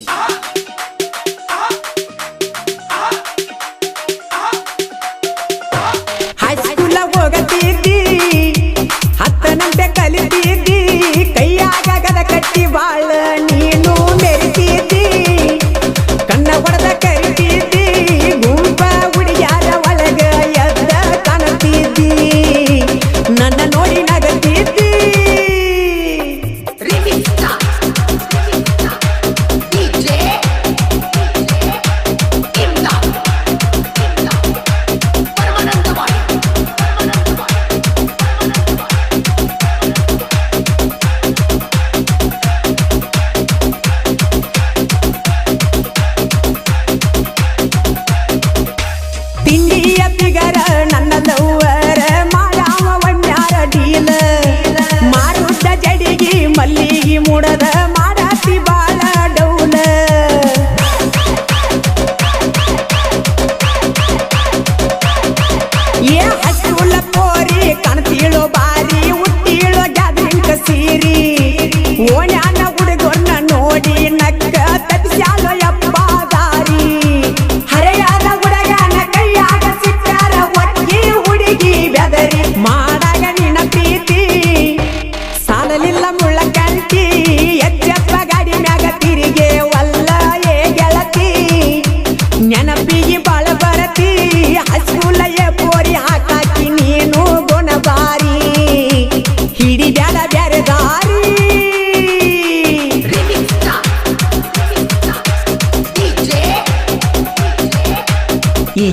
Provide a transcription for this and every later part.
ಈ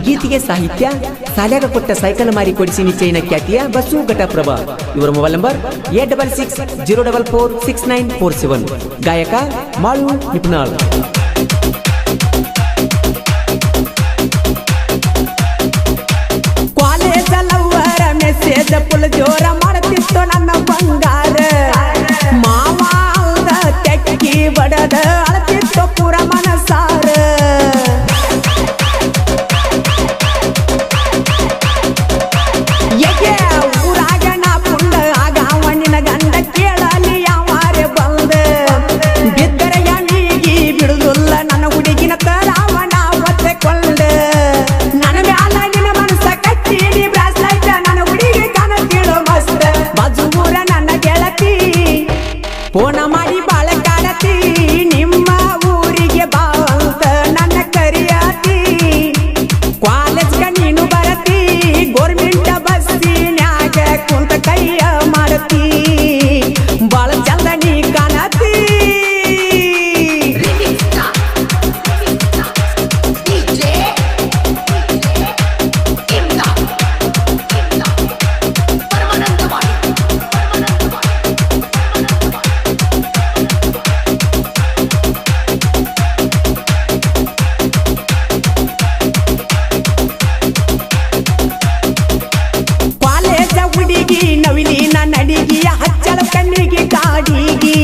ಗೀತೆಗೆ ಸಾಹಿತ್ಯ ಸಾಲ್ಯಾಗ ಕೊಟ್ಟ ಸೈಕಲ್ ಮಾರಿ ಕೊಡಿಸಿ ನಿಶ್ಚಯನ ಖ್ಯಾತಿಯ ಬಸು ಘಟಪ್ರಭಾ. ಇವರ ಮೊಬೈಲ್ ನಂಬರ್ 8660446947. ಗಾಯಕ ಮಾಳು ನಿಪುಣಾಳ್. ಕಾಲೇಜಲ್ಲವರ ಮೆಸೇಜ್ ಫುಲ್ ಜೋರ ಮಾಡುತ್ತಿತ್ತು ನನ್ನ ಬಂಗಾರ. ಮಾವ ಅಂದ ತೆಕ್ಕಿ ಬಡದ ಅಳತಿತ್ತು ಪುರ ಮನಸಾರ. ಫೋನ ಮಾಡಿ ಬಾಳ ಕಾಡತಿ ನಿಮ್ಮ ಊರಿಗೆ ಬಾ ಅಂತ ನನ್ನ ಕರಿಯಾತಿ. ಕಾಲೇಜ್ಗ ನೀನು ಬರತಿ ಗೋರ್ಮೆಂಟ್ ಬಸ್ಸಿನ್ಯಾಗ ಕುಂತ ಕೈಯ ಮಾಡತಿ. ಬಾಳ ಚಂದ ನೀ ಕಾಣತಿ. ನವಿಲಿನ ನಡಿಗಿ ಹಚ್ಚಳ ಕಣ್ಣಿಗೆ ಕಾಡಿಗಿ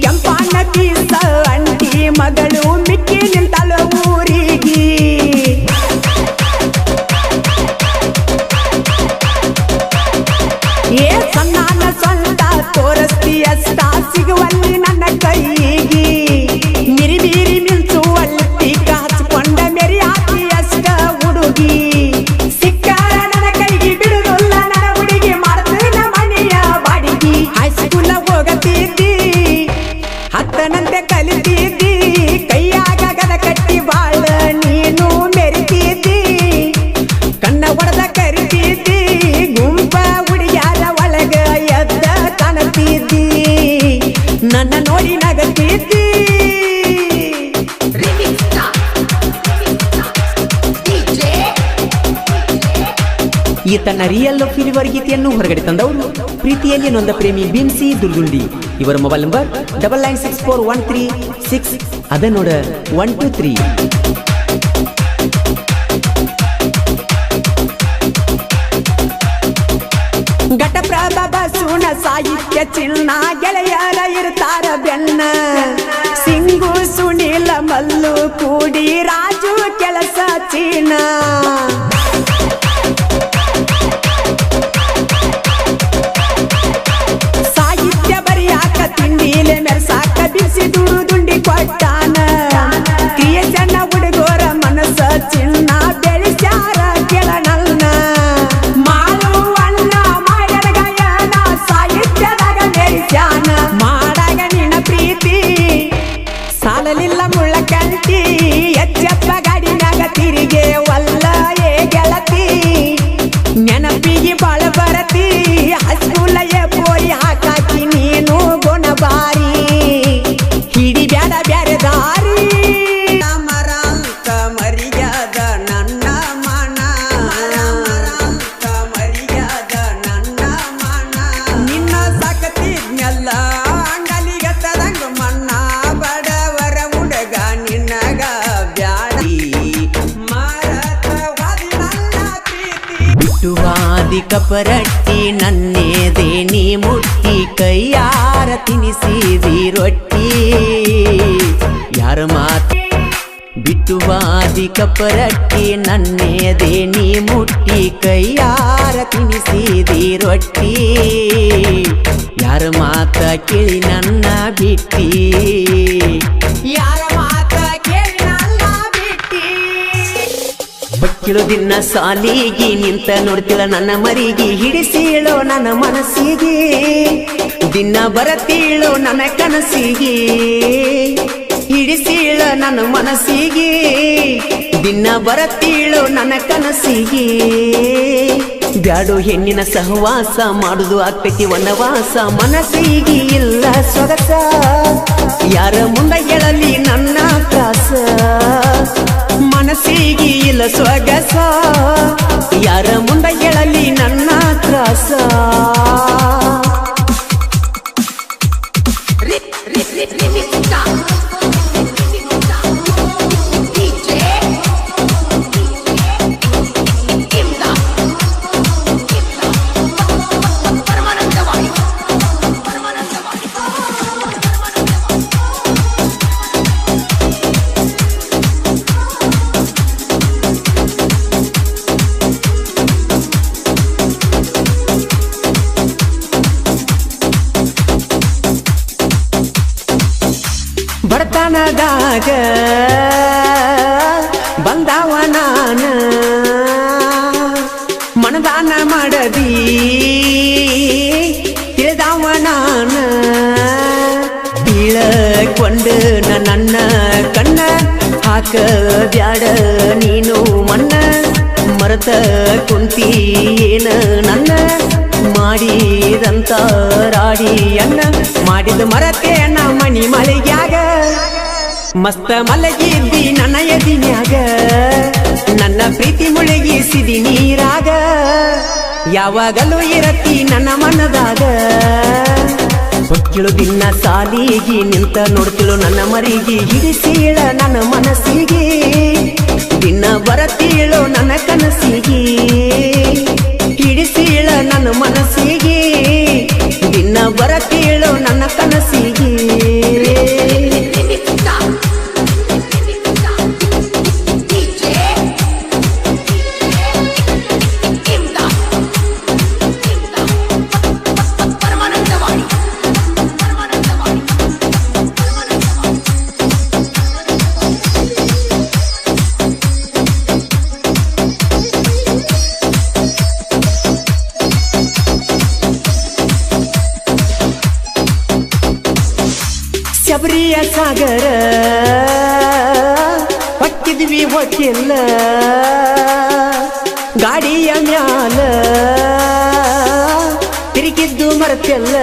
ಕೆಂಪಣ್ಣ ಪೀಸ ಅಂಟಿ ಮಗಳು ಮಿಕ್ಕಿ ನಿಂತಳ ಊರಿಗಿ. ಏ ಸಣ್ಣ ಸ್ವಂತ ತೋರಿಸ್ತಿ ಅಷ್ಟ ಸಿಗುವಲ್ಲಿ ನನ್ನ ಕೈಗಿ. ಮಿರಿ ಮೀರಿ ಮಿಲ್ಸುವಲ್ಲಿ ಟೀಕ ಹಚ್ಕೊಂಡ ಮೆರಿ ಹಾಕಿ ಅಷ್ಟ ಹುಡುಗಿ. ಹತ್ತನಂತೆ ಕಲಿತಿದ್ದಿ ಕೈಯಾಗ ಗದ ಕಟ್ಟಿ ಬಾಳ ನೀನು ಮೆರಿತಿದ್ದಿ. ಕಣ್ಣ ಹೊಡೆದ ಕರಿತಿದ್ದಿ ಗುಂಪ ಹುಡುಗ್ಯಾರ ಒಳಗ ಎದ್ದ ಕಾಣತಿದ್ದಿ. ನನ್ನ ನೋಡಿ ನಗತಿದ್ದಿ. ಈ ತನ್ನ ರಿಯಲ್ ಫಿಲಿವರ್ ಗೀತೆಯನ್ನು ಹೊರಗಡೆ ತಂದವರು ಪ್ರೀತಿಯಲ್ಲಿ ನೊಂದ ಪ್ರೇಮಿ ಬಿನ್ಸಿ ದುರ್ಗುಂಡಿ. ಇವರ ಮೊಬೈಲ್ ನಂಬರ್ 996413 ಅದ ನೋಡ 123. ಘಟಪ್ರಭಾ ಬಸೂನ ಸಾಹಿತ್ಯ ಚಿನ್ನ ಗೆಳೆಯರ ಇರ್ತಾರ ಬೆನ್ನ. ಸಿಂಗು ಸುನೀಲ ಮಲ್ಲು ಕೂಡಿ ರಾಜು ಕೆಲಸ ಚೀನ. ಸಾಹಿತ್ಯ ಬರಿಯಾಕ ತಿಂಡಿಲೆ ಮೆರ್ಸಾಕ ಬಿಸಿ ದುಂಡಿ ಕೊಟ್ಟಾನ. ಕಪರಟ್ಟಿ ನನ್ನೇದೆ ನೀ ಮುಟ್ಟಿ ಕೈಯಾರ ತಿನಿಸಿದಿ ರೊಟ್ಟಿ ಯಾರ ಮಾತು ಬಿಟ್ಟು ಬಾದಿ ಕಪರಟ್ಟಿ ನನ್ನೇದೆ ನೀ ಮುಟ್ಟಿ ಕೈಯಾರ ತಿನಿಸಿದಿ ರೊಟ್ಟಿ ಯಾರ ಮಾತ ಕೇಳಿ ನನ್ನ ಬಿಟ್ಟಿ ಯಾರ ಮಾತ ಕೇಳಿ ನನ್ನ ಬಿಟ್ಟಿ ಬಕ್ಕಿಳು ದಿನ ಸಾಲಿಗಿ ನಿಂತ ನೋಡ್ತಿಳ ನನ್ನ ಮರಿಗೆ ಹಿಡಿಸಿಳೋ ನನ್ನ ಮನಸ್ಸಿಗೆ ದಿನ ಬರತೀಳೋ ನನ್ನ ಕನಸಿಗೆ ಹಿಡಿಸಿಳ ನನ್ನ ಮನಸ್ಸಿಗೆ ದಿನ ಬರತೀಳೋ ನನ್ನ ಕನಸಿಗೆ ಬ್ಯಾಡು ಹೆಣ್ಣಿನ ಸಹವಾಸ ಮಾಡುದು ಆಗ್ತೈತಿ ವನವಾಸ ಮನಸ್ಸಿಗೆ ಇಲ್ಲ ಸೊಗಸ ಯಾರ ಮುಂದೆ ಹೇಳಲಿ ನನ್ನ ತ್ರಾಸ ಮನಸ್ಸಿಗೆ ಇಲ್ಲ ಸೊಗಸ ಯಾರ ಮುಂದೆ ಹೇಳಲಿ ನನ್ನ ತ್ರಾಸ ಬಡತನದಾಗ ಬಂದವ ನಾನ ಮನದಾನ ಮಾಡದಿ ತಿಳಿದವ ನಾನ ಬೀಳಕೊಂಡು ನನ್ನ ಕಣ್ಣ ಹಾಕ ಬ್ಯಾಡ ನೀನು ಮಣ್ಣ ಮರತ ಕುಂತಿ ಏನ ನನ್ನ ಮಾಡಿದಂತ ರಾಡಿ ಅನ್ನ ಮಾಡಿದ ಮರತೇನ ಮಣಿ ಮಳೆಗ್ಯಾಗ ಮಸ್ತ ಮಲಗಿದ್ದಿ ನನ್ನ ಎದಿನ್ಯಾಗ ನನ್ನ ಪ್ರೀತಿ ಮುಳುಗಿಸಿದಿ ನೀರಾಗ ಯಾವಾಗಲೂ ಇರತಿ ನನ್ನ ಮನದಾಗ ಬಕ್ಕಿಳು ದಿನ ಸಾಲಿಗಿ ನಿಂತ ನೋಡ್ತಿಳು ನನ್ನ ಮರಿಗೆ ಹಿಡಿಸೀಳ ನನ್ನ ಮನಸ್ಸಿಗೆ ದಿನ ಬರತೀಳೋ ನನ್ನ ಕನಸಿಗೆ ಹಿಡಿಸೀಳ ನನ್ನ ಮನಸ್ಸಿಗೆ ದಿನ ಬರತೀಳೋ ನನ್ನ ಕನಸಿಗೆ ಶಬರಿಯ ಸಾಗರ ಹೊಕ್ಕಿದ್ವಿ ಹೊಕ್ಕಿಲ್ಲ ಗಾಡಿಯ ಮ್ಯಾಲ ತಿರುಗಿದ್ದು ಮರತೆಲ್ಲ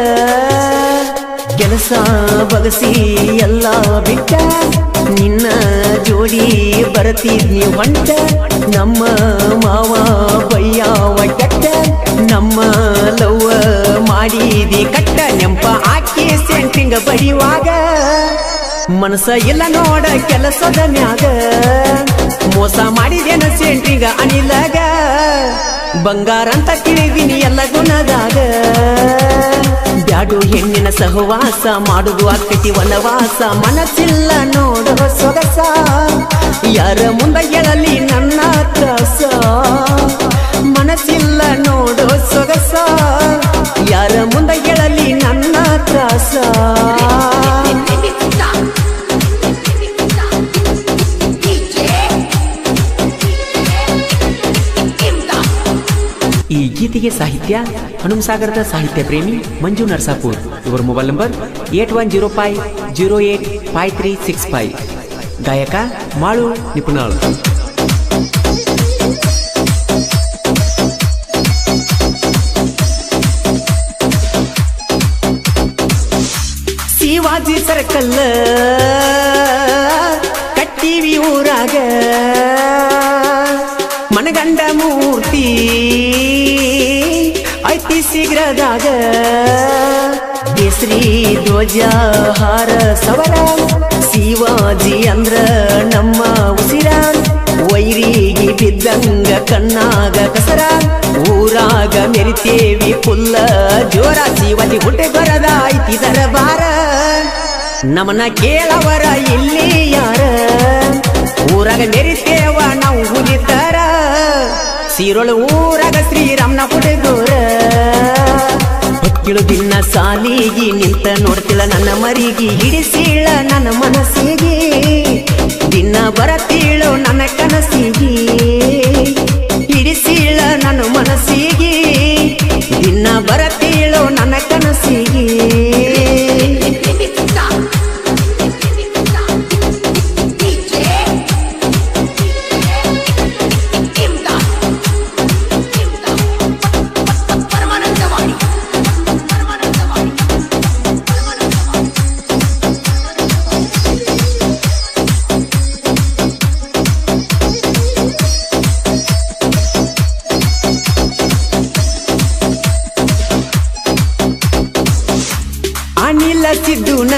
ಕೆಲಸ ಬಗಸಿ ಎಲ್ಲ ಬಿಟ್ಟ ನಿನ್ನ ಜೋಡಿ ಬರತಿದ್ನಿ ಹೊಂಟ ನಮ್ಮ ಮಾವ ಬಯ್ಯಾವ ಕೆಟ್ಟ ನಮ್ಮ ಲವ್ವ ಮಾಡಿದಿ ಕಟ್ಟ ನೆಂಪ ಆಕಿ ಸೆಂಟಿಂಗ ಬಡಿಯುವಾಗ ಮನಸ ಇಲ್ಲ ನೋಡ ಕೆಲಸದ ಮ್ಯಾಗ ಮೋಸ ಮಾಡಿದೇನ ಸೆಂಟಿಂಗ ಅನಿಲಗ ಬಂಗಾರ ಅಂತ ತಿಳಿದಿನಿ ಎಲ್ಲ ಗುಣದಾಗ ಬ್ಯಾಡು ಹೆಣ್ಣಿನ ಸಹವಾಸ ಮಾಡುದು ಆಗ್ತೈತಿ ವನವಾಸ ಮನಸ್ಸಿಲ್ಲ ನೋಡೋ ಸೊಗಸ ಯಾರ ಮುಂದೆ ಹೇಳಲಿ ನನ್ನ ತ್ರಾಸ ಮನಸ್ಸಿಲ್ಲ ನೋಡೋ ಸೊಗಸ ಯಾರ ಮುಂದೆ ಹೇಳಲಿ ನನ್ನ ತ್ರಾಸ ಈ ಗೀತೆಗೆ ಸಾಹಿತ್ಯ ಹನುಮಸಾಗರದ ಸಾಹಿತ್ಯ ಪ್ರೇಮಿ ಮಂಜು ನರಸಾಪುರ್. ಇವರ ಮೊಬೈಲ್ ನಂಬರ್ 8105085365. ಗಾಯಕ ಮಾಳು ನಿಪುಣಾಳ್. ಶಿವಾಜಿ ಸರ್ಕಲ್ ಕಟ್ಟಿವಿ ಊರಾಗ ಮನಗಂಡ ಮೂರ್ತಿ ಐತಿ ಶೀಘ್ರದಾಗ ಕೇಸರಿ ಧ್ವಜ ಹಾರ ಸವರ ಶಿವಾಜಿ ಅಂದ್ರ ನಮ್ಮ ಉಸಿರ ವೈರಿಗೆ ಬಿದ್ದಂಗ ಕಣ್ಣಾಗ ಕಸರ ಊರ ಊರಾಗ ಮೆರಿತೇವಿ ಫುಲ್ಲ ಜೋರ ಶಿವಜಿ ಹುಟ್ಟೆಗೊರದ ಐತಿ ದರಬಾರ ನಮನ ಕೇಳವರ ಇಲ್ಲಿ ಯಾರ ಊರಾಗ ಮೆರಿತೇವ ನಾವು ಹುಲಿತರ ಸೀರೊಳ ಊರಾಗ ಶ್ರೀರಾಮನ ಹುಟ್ಟೆಗೋರ ಹೊತ್ತಿಳು ದಿನ ಸಾಲಿಗಿ ನಿಂತ ನೋಡ್ತಿಳ ನನ್ನ ಮರಿಗಿ ಹಿಡಿಸಿಳ ನನ್ನ ಮನಸ್ಸಿಗೆ ದಿನ ಬರತೀಳು ನನ್ನ ಕನಸಿಗೆ ಹಿಡಿಸಿಳ ನನ್ನ ಮನಸ್ಸಿಗೆ ದಿನ ಬರತೀಳು ನನ್ನ ಕನಸಿಗೆ ಅನಿಲ ಸಿದ್ದುನ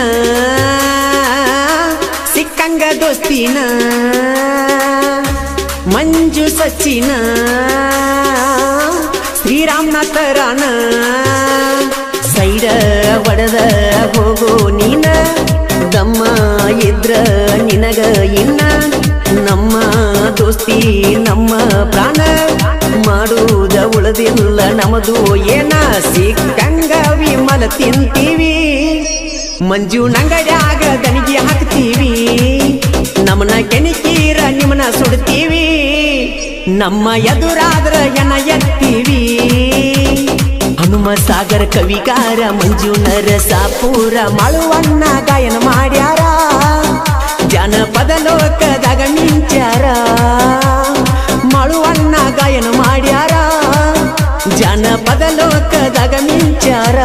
ಸಿಕ್ಕಂಗ ದೋಸ್ತಿನ ಮಂಜು ಸಚಿನ ಶ್ರೀರಾಮನಾಥರಾನ ಸೈಡ ಒಡದ ಹೋಗೋ ನೀನ ದಮ್ಮ ಇದ್ರ ನಿನಗ ಇನ್ನ ನಮ್ಮ ದೋಸ್ತಿ ನಮ್ಮ ಪ್ರಾಣ ಮಾಡುವುದ ಉಳದಿಲ್ಲ ನಮದು ಏನ ಸಿಕ್ಕಂಗ ವಿಮಲ ತಿಂತೀವಿ ಮಂಜು ನಂಗಡ್ಯಾಗ ದನಿಗೆ ಹಾಕ್ತೀವಿ ನಮ್ಮನ ಕೆಣಕೀರ ನಿಮ್ಮನ ಸುಡ್ತೀವಿ ನಮ್ಮ ಎದುರಾದ್ರ ಎನ ಎತ್ತೀವಿ ಹನುಮ ಸಾಗರ ಕವಿಗಾರ ಮಂಜು ನರಸಾಪುರ ಮಾಳುವಣ್ಣ ಗಾಯನ ಮಾಡ್ಯಾರ ಜನಪದ ಲೋಕದಾಗ ಮಿಂಚಾರ ಮಾಳುವಣ್ಣ ಗಾಯನ ಮಾಡ್ಯಾರ ಜನಪದ ಲೋಕದಾಗ ಮಿಂಚಾರ